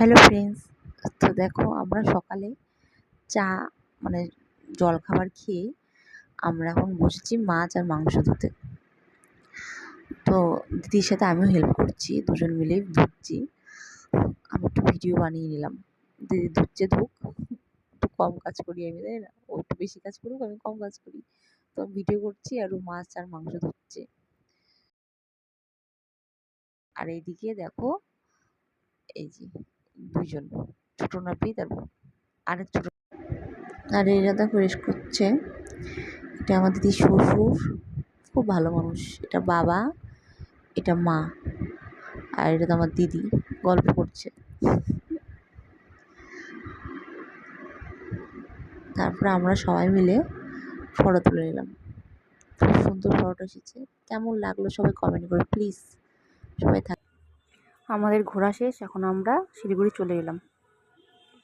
Hello friends. তো দেখো আমরা সকালে চা মানে জলখাবার খেয়ে আমরা এখন বসেছি মাছ আর মাংস ধুতে। তো দিদির সাথে আমিও হেল্প করছি, দুজন মিলেই ধুচ্ছি। আমি একটু ভিডিও বানিয়ে নিলাম। দিদি ধুচ্ছে ধুক, একটু কম কাজ করি আমি, তাই না? ও একটু বেশি কাজ করুক, আমি কম কাজ করি। তো আমি ভিডিও করছি আর ও মাছ আর মাংস ধুচ্ছে। আর এইদিকে দেখো, এই যে দুইজন, ছোট নাপিত আর আরেক ছোট। আর এরা দেখো রেস্ট করছে। এটা আমার দিদির শ্বশুর, খুব ভালো মানুষ। এটা বাবা, এটা মা, আর এটা তো আমার দিদি গল্প করছে। তারপরে আমরা সবাই মিলে ফটো তুলে নিলাম। খুব সুন্দর ফটো এসেছে। কেমন লাগলো সবাই কমেন্ট করো প্লিজ। সবাই থাক। আমাদের ঘোরা শেষ, এখন আমরা শিলিগুড়ি চলে এলাম।